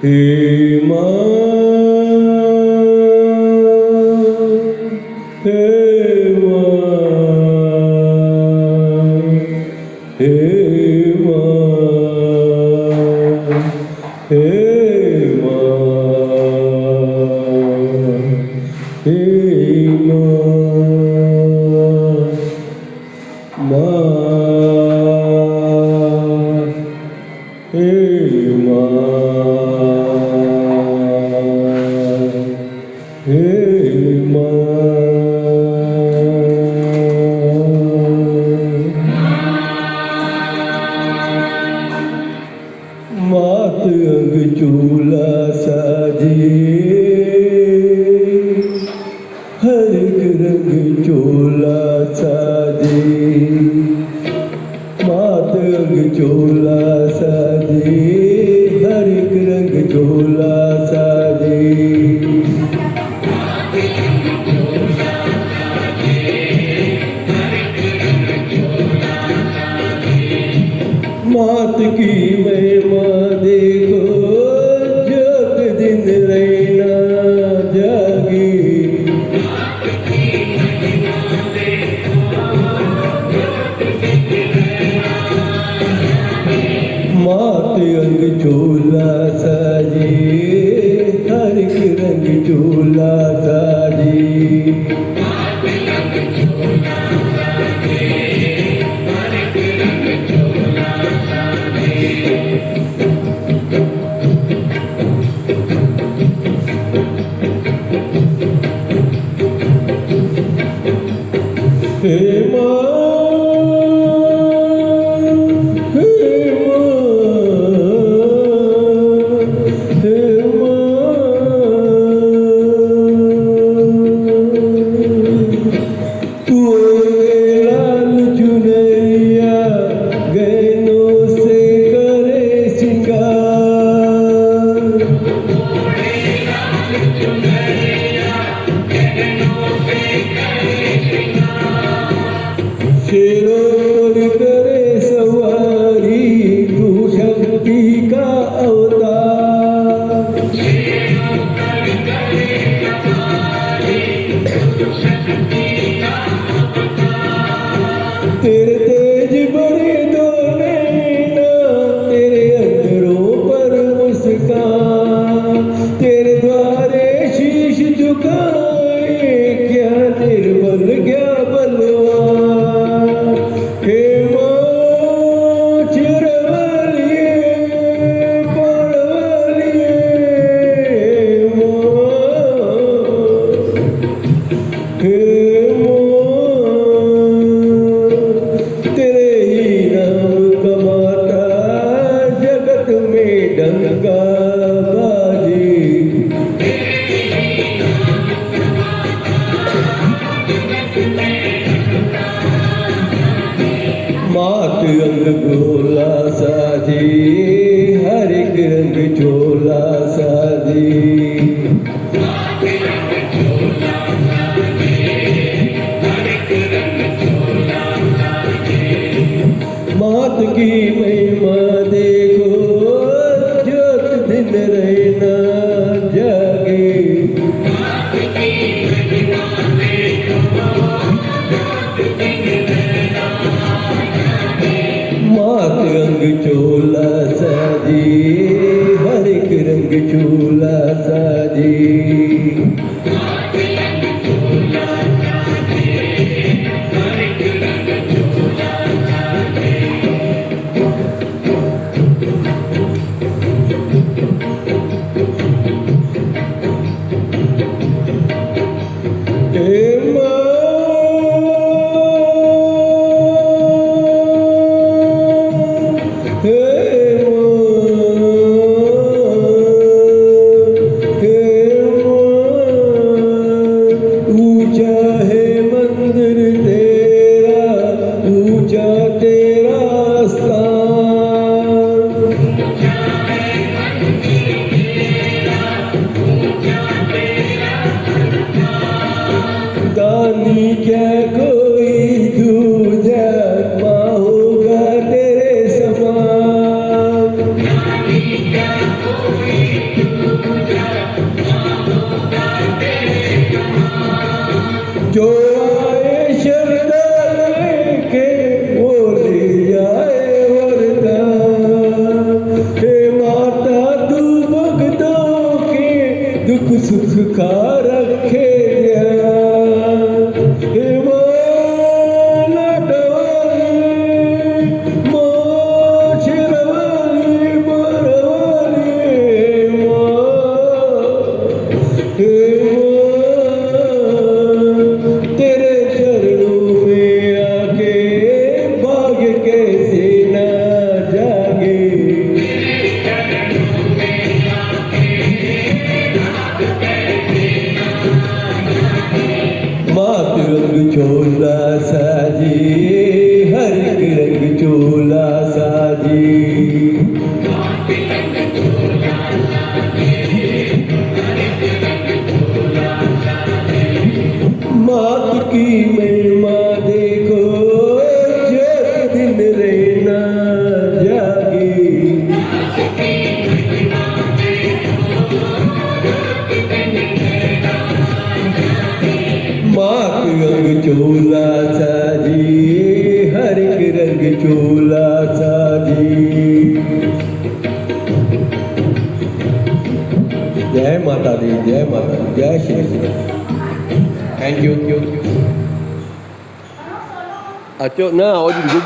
हे माँ हे माँ हे माँ हे मात अंग चूला साजे हर एक रंग चोला साजे मात अंग चोला साजे हर एक रंग चोला साजे मात की महिमा देखो जग दिन रहना जागी मात अंग चोला साजे हर एक रंग चोला साजे हे माँ शेरों पर करे सवारी तू शक्ति का अवतार तेरे तेज बड़े दो नैना तेरे अंदरों पर मुस्कान तेरे द्वारे शीश झुकाए क्या निर्बल क्या बलवान हे माँ चिरवलिए पड़वलिए माँ हे माँ तेरे ही नाम कमाता जगत में डंका बाजी मात अंग गोला साजे हर एक रंग चोला साजे मात की महिमा देखो ज्योत दिन रहना जागे मात अंग चोला साजे हर एक रंग चोला साजे हे माँ हे की महिमा देखो, जो दिन रहना जागी। मात रंग चोला साजी, हर एक रंग चोला साजी। जय माता दी, जय माता दी, जय श्री। Thank you. अचो ना, Google